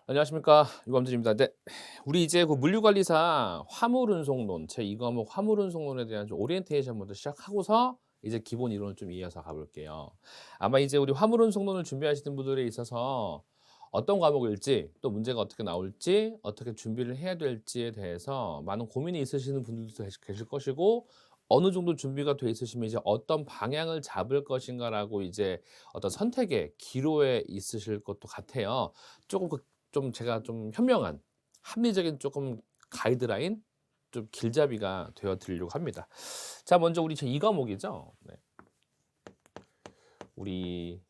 안녕하십니까, 유범진입니다. 네, 우리 이제 그 물류관리사 화물운송론 제 2과목 화물운송론에 대한 좀 오리엔테이션부터 시작하고서 이제 기본 이론을 좀 이어서 가볼게요. 아마 이제 우리 화물운송론을 준비하시는 분들에 있어서 어떤 과목일지 또 문제가 어떻게 나올지 어떻게 준비를 해야 될지에 대해서 많은 고민이 있으시는 분들도 계실 것이고, 어느 정도 준비가 돼 있으시면 이제 어떤 방향을 잡을 것인가라고 이제 어떤 선택의 기로에 있으실 것도 같아요. 조금 좀 제가 좀 현명한 합리적인 조금 가이드라인, 좀 길잡이가 되어 드리려고 합니다. 자, 먼저 우리 제 2 과목이죠. 네. 우리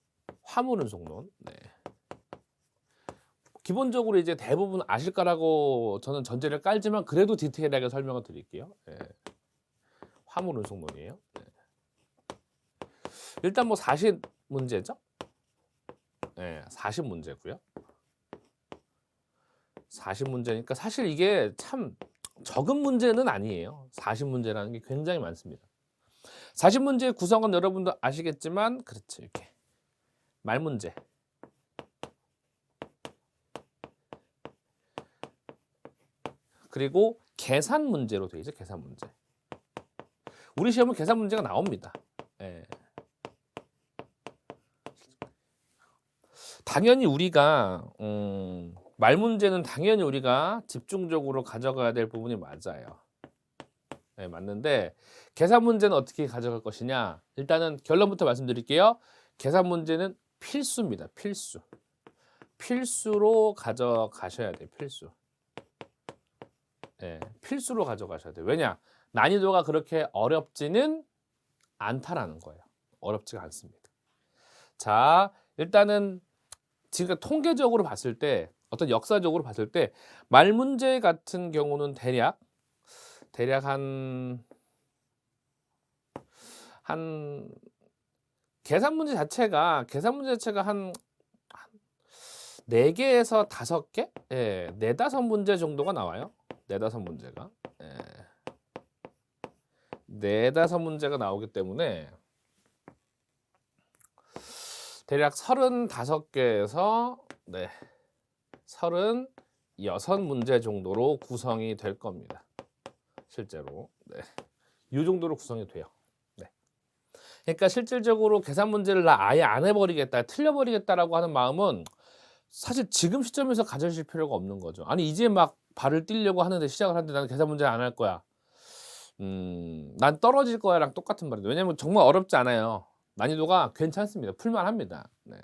화물운송론. 네. 기본적으로 이제 대부분 아실 거라고 저는 전제를 깔지만 그래도 디테일하게 설명을 드릴게요. 예. 화물운송론이에요. 네. 일단 뭐 40 문제죠. 예, 40 문제고요. 40 문제니까 사실 이게 참 적은 문제는 아니에요. 40 문제라는 게 굉장히 많습니다. 40 문제의 구성은 여러분도 아시겠지만, 그렇죠, 이렇게 말 문제, 그리고 계산 문제로 되어 있죠. 계산 문제. 우리 시험은 계산 문제가 나옵니다. 예. 당연히 우리가 말 문제는 당연히 우리가 집중적으로 가져가야 될 부분이 맞아요. 네, 맞는데 계산 문제는 어떻게 가져갈 것이냐. 일단은 결론부터 말씀드릴게요. 계산 문제는 필수입니다. 필수. 필수로 가져가셔야 돼요. 필수. 예, 필수로 가져가셔야 돼요. 왜냐? 난이도가 그렇게 어렵지는 않다라는 거예요. 어렵지가 않습니다. 자, 일단은 지금 통계적으로 봤을 때, 어떤 역사적으로 봤을 때 말 문제 같은 경우는 대략 한 계산 문제 자체가 한 4 개에서 5 개? 예. 4-5 문제 정도가 나와요. 4-5 문제가. 예. 4-5 문제가 나오기 때문에 대략 35 개에서, 네, 36 문제 정도로 구성이 될 겁니다. 실제로. 네. 요 정도로 구성이 돼요. 네. 그러니까 실질적으로 계산 문제를 나 아예 안 해 버리겠다, 틀려 버리겠다라고 하는 마음은 사실 지금 시점에서 가지실 필요가 없는 거죠. 아니 이제 막 발을 띨려고 하는데, 시작을 하는데 "나는 계산 문제 안 할 거야. 난 떨어질 거야."랑 똑같은 말이죠. 왜냐면 정말 어렵지 않아요. 난이도가 괜찮습니다. 풀만 합니다. 네.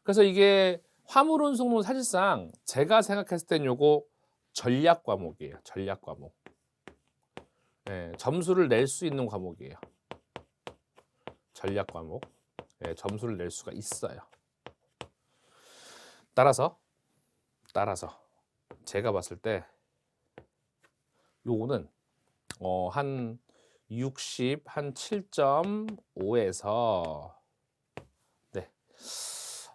그래서 이게 화물운송론, 사실상 제가 생각했을 땐 요거 전략 과목이에요. 전략 과목. 예. 점수를 낼 수 있는 과목이에요. 전략 과목. 예. 점수를 낼 수가 있어요. 따라서 제가 봤을 때 요거는 한 60, 한 7.5 에서, 네,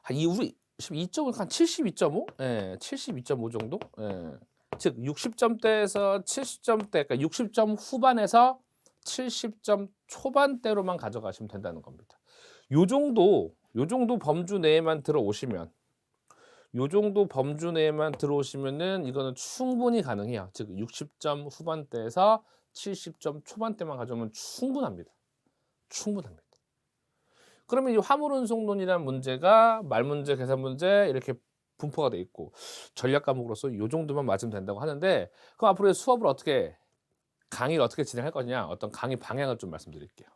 한 이 우리 지금 2점은 한 72.5? 예. 72.5 정도? 예. 즉 60점대에서 70점대, 그러니까 60점 후반에서 70점 초반대로만 가져가시면 된다는 겁니다. 요 정도 범주 내에만 들어오시면, 요 정도 범주 내에만 들어오시면은 이거는 충분히 가능해요. 즉 60점 후반대에서 70점 초반대만 가져오면 충분합니다. 충분합니다. 그러면 이 화물운송론이라는 문제가 말 문제, 계산 문제 이렇게 분포가 돼 있고, 전략 과목으로서 요 정도만 맞으면 된다고 하는데, 그럼 앞으로의 수업을 어떻게, 강의를 어떻게 진행할 거냐, 어떤 강의 방향을 좀 말씀드릴게요.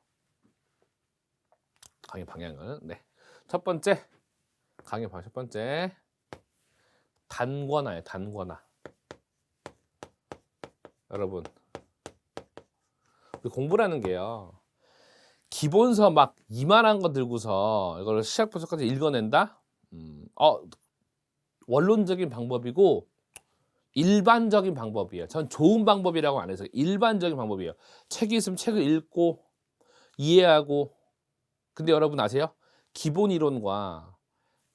강의 방향은, 네, 첫 번째, 강의 방향 첫 번째, 단권화예요. 단권화. 여러분, 우리 공부라는 게요, 기본서 막 이만한 거 들고서 이걸 시작부터 끝까지 읽어낸다? 원론적인 방법이고 일반적인 방법이에요. 전 좋은 방법이라고 안 해서 일반적인 방법이에요. 책이 있으면 책을 읽고 이해하고. 근데 여러분 아세요? 기본 이론과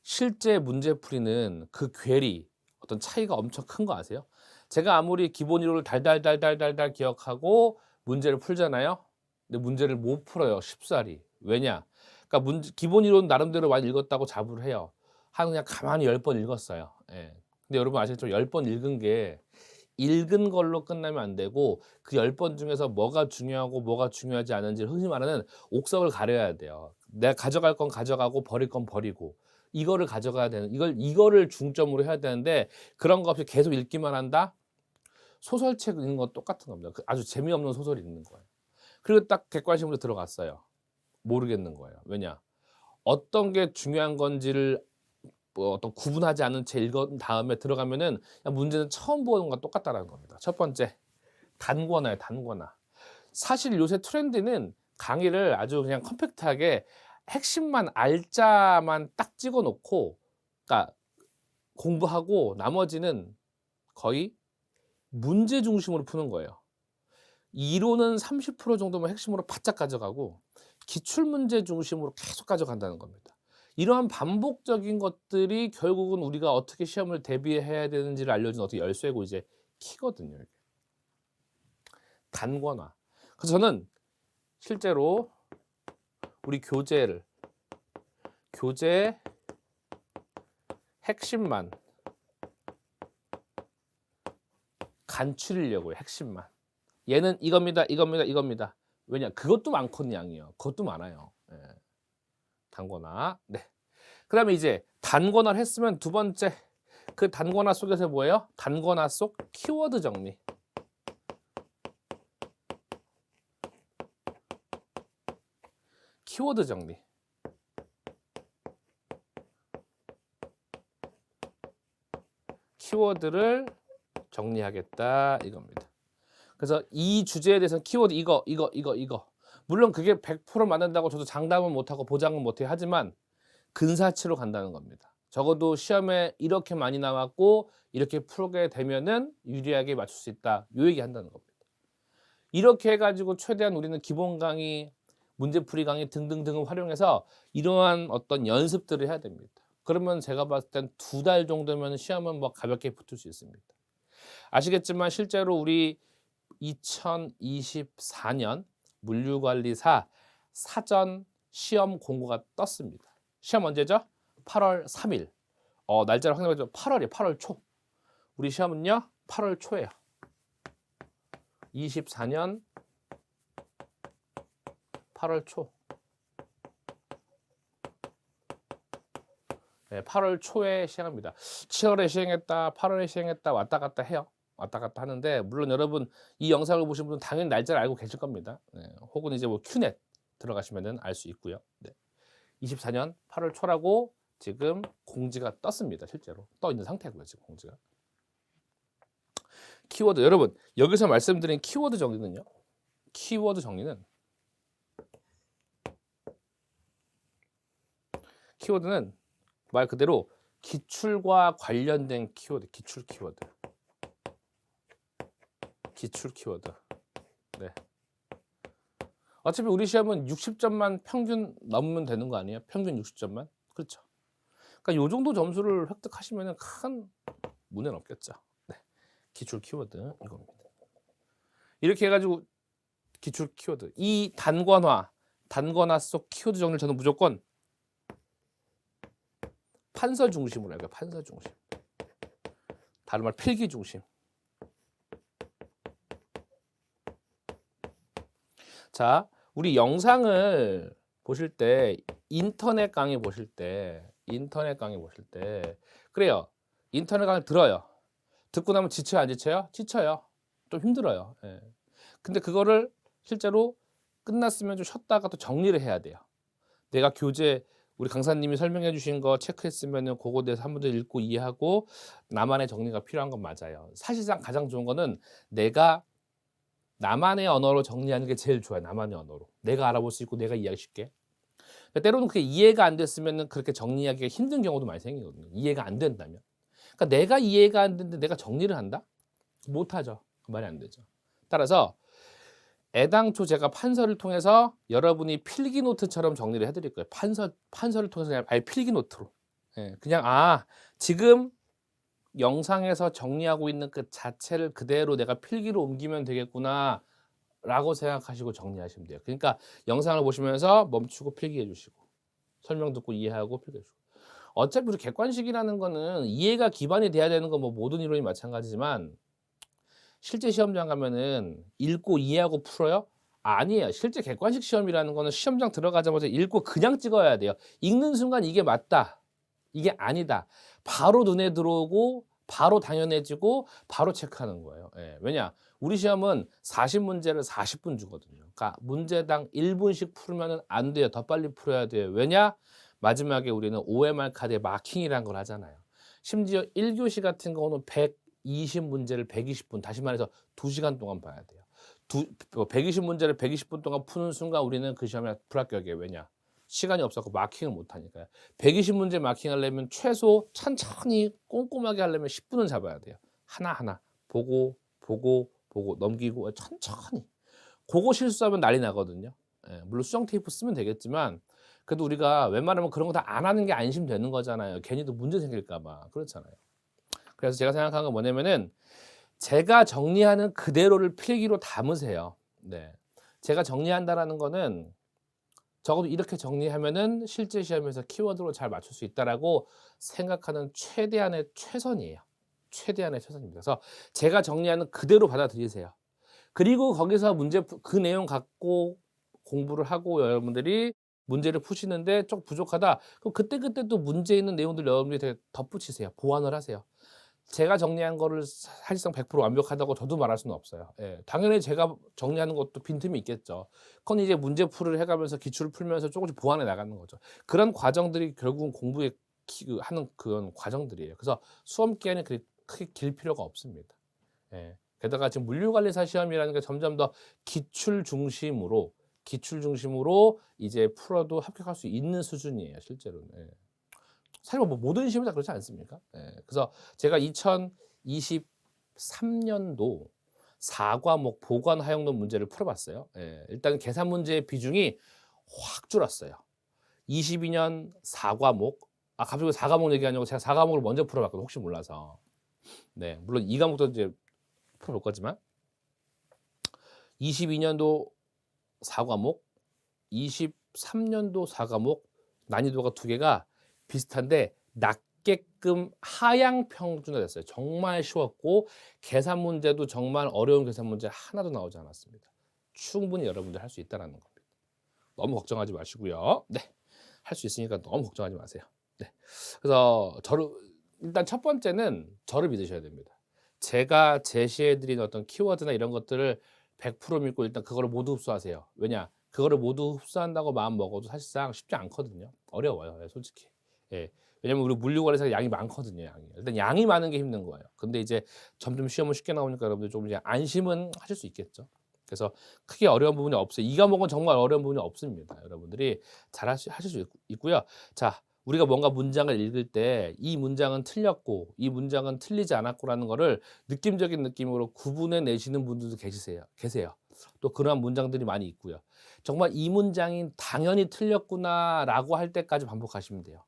실제 문제풀이는 그 괴리, 어떤 차이가 엄청 큰 거 아세요? 제가 아무리 기본 이론을 달달달달달달 기억하고 문제를 풀잖아요. 근데 문제를 못 풀어요, 쉽사리. 왜냐? 그러니까 기본 이론 나름대로 많이 읽었다고 자부를 해요. 한 그냥 가만히 10번 읽었어요. 예. 근데 여러분 아시겠죠? 10번 읽은 게 읽은 걸로 끝나면 안 되고 그 10번 중에서 뭐가 중요하고 뭐가 중요하지 않은지를 흔히 말하는 옥석을 가려야 돼요. 내가 가져갈 건 가져가고 버릴 건 버리고 이거를 가져가야 되는 이거를 중점으로 해야 되는데 그런 거 없이 계속 읽기만 한다? 소설책 읽는 건 똑같은 겁니다. 아주 재미없는 소설 읽는 거예요. 그리고 딱 객관식으로 들어갔어요. 모르겠는 거예요. 왜냐? 어떤 게 중요한 건지를 뭐 어떤 구분하지 않은 채 읽은 다음에 들어가면은 문제는 처음 보는 것과 똑같다라는 겁니다. 첫 번째, 단권화예요, 단권화. 사실 요새 트렌드는 강의를 아주 그냥 컴팩트하게 핵심만 알짜만 딱 찍어 놓고 그러니까 공부하고 나머지는 거의 문제 중심으로 푸는 거예요. 이론은 30% 정도만 핵심으로 바짝 가져가고 기출 문제 중심으로 계속 가져간다는 겁니다. 이러한 반복적인 것들이 결국은 우리가 어떻게 시험을 대비해야 되는지를 알려주는 어떻게 열쇠고 이제 키거든요. 이게. 단권화. 그래서 저는 실제로 우리 교재 핵심만 간추리려고요. 핵심만. 얘는 이겁니다. 왜냐? 그것도 많거든요, 양이요. 그것도 많아요. 예. 단권화. 네. 그다음에 이제 단권화를 했으면 두 번째 그 단권화 속에서 뭐예요? 단권화 속 키워드 정리. 키워드 정리. 키워드를 정리하겠다 이겁니다. 그래서 이 주제에 대해서는 키워드 이거. 물론 그게 100% 맞는다고 저도 장담은 못하고 보장은 못해요. 하지만 근사치로 간다는 겁니다. 적어도 시험에 이렇게 많이 나왔고 이렇게 풀게 되면은 유리하게 맞출 수 있다. 요 얘기 한다는 겁니다. 이렇게 해가지고 최대한 우리는 기본 강의, 문제풀이 강의 등등등을 활용해서 이러한 어떤 연습들을 해야 됩니다. 그러면 제가 봤을 땐 2달 정도면 시험은 뭐 가볍게 붙을 수 있습니다. 아시겠지만 실제로 우리 2024년 물류관리사 사전 시험 공고가 떴습니다. 시험 언제죠? 8월 3일. 날짜를 확인해보죠. 8월이에요. 8월 초. 우리 시험은요. 8월 초예요. 24년 8월 초. 네, 8월 초에 시행합니다. 7월에 시행했다, 8월에 시행했다 왔다 갔다 해요. 왔다 갔다 하는데 물론 여러분 이 영상을 보신 분은 당연히 날짜를 알고 계실 겁니다. 네, 혹은 이제 뭐 큐넷 들어가시면은 알 수 있고요. 네. 24년 8월 초라고 지금 공지가 떴습니다. 실제로 떠 있는 상태고요. 지금 공지가. 키워드 여러분 여기서 말씀드린 키워드 정리는요. 키워드 정리는 키워드는 말 그대로 기출과 관련된 키워드, 기출 키워드. 네. 어차피 우리 시험은 60점만 평균 넘으면 되는 거 아니에요? 평균 60점만? 그렇죠. 그러니까 요 정도 점수를 획득하시면 큰 문제는 없겠죠. 네. 기출 키워드 이겁니다. 이렇게 해가지고 기출 키워드 이 단권화 속 키워드 정리를 저는 무조건 판서 중심으로 해요. 판서 중심. 다른 말 필기 중심. 자, 우리 영상을 보실 때 인터넷 강의 보실 때 그래요. 인터넷 강의 들어요. 듣고 나면 지쳐요, 안 지쳐요? 지쳐요. 좀 힘들어요. 예. 근데 그거를 실제로 끝났으면 좀 쉬었다가 또 정리를 해야 돼요. 내가 교재 우리 강사님이 설명해 주신 거 체크했으면은 그거에 대해서 한 번 더 읽고 이해하고 나만의 정리가 필요한 건 맞아요. 사실상 가장 좋은 거는 내가 나만의 언어로 정리하는 게 제일 좋아요. 나만의 언어로. 내가 알아볼 수 있고 내가 이해하기 쉽게. 때로는 그게 이해가 안 됐으면 그렇게 정리하기가 힘든 경우도 많이 생기거든요. 이해가 안 된다면. 그러니까 내가 이해가 안 되는데 내가 정리를 한다? 못하죠. 말이 안 되죠. 따라서 애당초 제가 판서를 통해서 여러분이 필기 노트처럼 정리를 해드릴 거예요. 판서를 통해서 그냥 아예 필기 노트로. 예, 그냥 지금 영상에서 정리하고 있는 그 자체를 그대로 내가 필기로 옮기면 되겠구나 라고 생각하시고 정리하시면 돼요. 그러니까 영상을 보시면서 멈추고 필기해 주시고 설명 듣고 이해하고 필기해 주시고 어차피 우리 객관식이라는 거는 이해가 기반이 돼야 되는 건 뭐 모든 이론이 마찬가지지만 실제 시험장 가면은 읽고 이해하고 풀어요? 아니에요. 실제 객관식 시험이라는 거는 시험장 들어가자마자 읽고 그냥 찍어야 돼요. 읽는 순간 이게 맞다. 이게 아니다. 바로 눈에 들어오고 바로 당연해지고 바로 체크하는 거예요. 예. 왜냐? 우리 시험은 40문제를 40분 주거든요. 그러니까 문제당 1분씩 풀면은 안 돼요. 더 빨리 풀어야 돼요. 왜냐? 마지막에 우리는 OMR 카드에 마킹이라는 걸 하잖아요. 심지어 1교시 같은 경우는 120문제를 120분, 다시 말해서 2시간 동안 봐야 돼요. 120문제를 120분 동안 푸는 순간 우리는 그 시험에 불합격이에요. 왜냐? 시간이 없었고 마킹을 못 하니까요. 120문제 마킹하려면 최소 천천히 꼼꼼하게 하려면 10분은 잡아야 돼요. 하나하나 보고 넘기고 천천히. 그거 실수하면 난리 나거든요. 예, 물론 수정 테이프 쓰면 되겠지만 그래도 우리가 웬만하면 그런 거 다 안 하는 게 안심되는 거잖아요. 괜히 또 문제 생길까 봐. 그렇잖아요. 그래서 제가 생각한 건 뭐냐면은 제가 정리하는 그대로를 필기로 담으세요. 네. 제가 정리한다라는 거는 적어도 이렇게 정리하면은 실제 시험에서 키워드로 잘 맞출 수 있다라고 생각하는 최대한의 최선이에요. 최대한의 최선입니다. 그래서 제가 정리하는 그대로 받아들이세요. 그리고 거기서 그 내용 갖고 공부를 하고 여러분들이 문제를 푸시는데 좀 부족하다. 그럼 그때그때 또 문제 있는 내용들 여러분들이 덧붙이세요. 보완을 하세요. 제가 정리한 거를 사실상 100% 완벽하다고 저도 말할 수는 없어요. 예. 당연히 제가 정리하는 것도 빈틈이 있겠죠. 그건 이제 문제풀이를 해가면서 기출을 풀면서 조금씩 보완해 나가는 거죠. 그런 과정들이 결국은 공부에 하는 그런 과정들이에요. 그래서 수험 기간이 그렇게 크게 길 필요가 없습니다. 예. 게다가 지금 물류관리사 시험이라는 게 점점 더 기출 중심으로 이제 풀어도 합격할 수 있는 수준이에요, 실제로는. 예. 사실 뭐 모든 시험이 다 그렇지 않습니까? 예. 그래서 제가 2023년도 4과목 보관 하용론 문제를 풀어봤어요. 예. 일단 계산 문제의 비중이 확 줄었어요. 22년 4과목, 갑자기 4과목 얘기하냐고 제가 4과목을 먼저 풀어봤거든요. 혹시 몰라서. 네, 물론 2과목도 이제 풀어볼 거지만 22년도 4과목, 23년도 4과목 난이도가 두 개가 비슷한데 낮게끔 하향 평준화됐어요. 정말 쉬웠고 계산 문제도 정말 어려운 계산 문제 하나도 나오지 않았습니다. 충분히 여러분들 할 수 있다는 겁니다. 너무 걱정하지 마시고요. 네, 할 수 있으니까 너무 걱정하지 마세요. 네, 그래서 일단 첫 번째는 저를 믿으셔야 됩니다. 제가 제시해드린 어떤 키워드나 이런 것들을 100% 믿고 일단 그거를 모두 흡수하세요. 왜냐? 그거를 모두 흡수한다고 마음 먹어도 사실상 쉽지 않거든요. 어려워요, 솔직히. 예. 왜냐면 우리 물류관리사가 양이 많거든요, 양이. 일단 양이 많은 게 힘든 거예요. 근데 이제 점점 시험은 쉽게 나오니까 여러분들 좀 이제 안심은 하실 수 있겠죠. 그래서 크게 어려운 부분이 없어요. 이 과목은 정말 어려운 부분이 없습니다. 여러분들이 잘 하실 수 있고요. 자, 우리가 뭔가 문장을 읽을 때 이 문장은 틀렸고 이 문장은 틀리지 않았고라는 거를 느낌적인 느낌으로 구분해 내시는 분들도 계세요. 또 그러한 문장들이 많이 있고요. 정말 이 문장이 당연히 틀렸구나라고 할 때까지 반복하시면 돼요.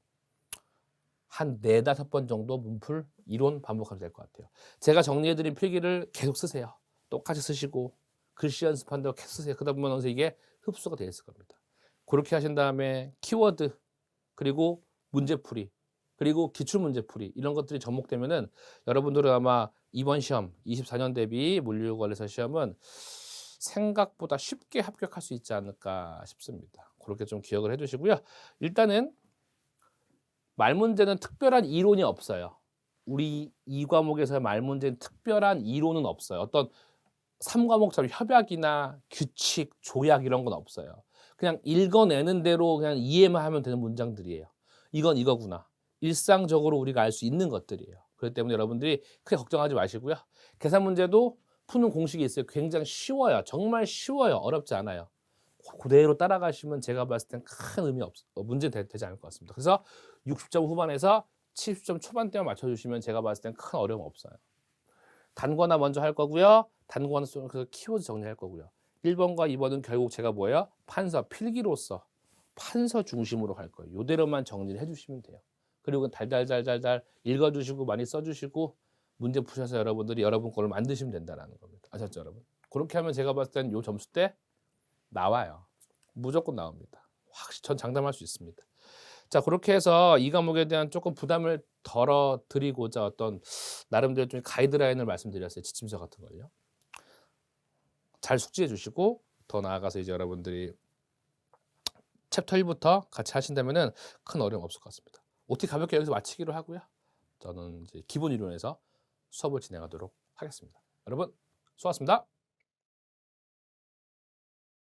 한 4-5번 정도 문풀 이론 반복하면 될 것 같아요. 제가 정리해드린 필기를 계속 쓰세요. 똑같이 쓰시고 글씨 연습한다고 계속 쓰세요. 그러다 보면 어느새 이게 흡수가 되어 있을 겁니다. 그렇게 하신 다음에 키워드 그리고 문제풀이 그리고 기출문제풀이 이런 것들이 접목되면은 여러분들은 아마 이번 시험 24년 대비 물류관리사 시험은 생각보다 쉽게 합격할 수 있지 않을까 싶습니다. 그렇게 좀 기억을 해두시고요. 일단은 말문제는 특별한 이론이 없어요. 우리 이 과목에서 말문제는 특별한 이론은 없어요. 어떤 3과목처럼 협약이나 규칙, 조약 이런 건 없어요. 그냥 읽어내는 대로 그냥 이해만 하면 되는 문장들이에요. 이건 이거구나. 일상적으로 우리가 알 수 있는 것들이에요. 그렇기 때문에 여러분들이 크게 걱정하지 마시고요. 계산 문제도 푸는 공식이 있어요. 굉장히 쉬워요. 정말 쉬워요. 어렵지 않아요. 그대로 따라가시면 제가 봤을 땐 큰 의미 문제 되지 않을 것 같습니다. 그래서 60점 후반에서 70점 초반대만 맞춰주시면 제가 봤을 땐 큰 어려움 없어요. 단권화 먼저 할 거고요. 단권화 속에서 키워드 정리할 거고요. 1번과 2번은 결국 제가 뭐예요? 필기로서 판서 중심으로 갈 거예요. 이대로만 정리를 해주시면 돼요. 그리고 달달달달달 읽어주시고 많이 써주시고 문제 푸셔서 여러분들이 여러분 거를 만드시면 된다는 겁니다. 아셨죠, 여러분? 그렇게 하면 제가 봤을 때는 요 점수 때 나와요. 무조건 나옵니다. 확실히 전 장담할 수 있습니다. 자 그렇게 해서 이 과목에 대한 쪼끔 부담을 덜어 드리고자 어떤 나름대로 좀 가이드라인을 말씀드렸어요, 지침서 같은 걸요. 잘 숙지해 주시고 더 나아가서 이제 여러분들이 챕터 1 부터 같이 하신다면은 큰 어려움 없을 것 같습니다. OT 가볍게 여기서 마치기로 하고요. 저는 이제 기본 이론에서 수업을 진행하도록 하겠습니다. 여러분 수고하셨습니다.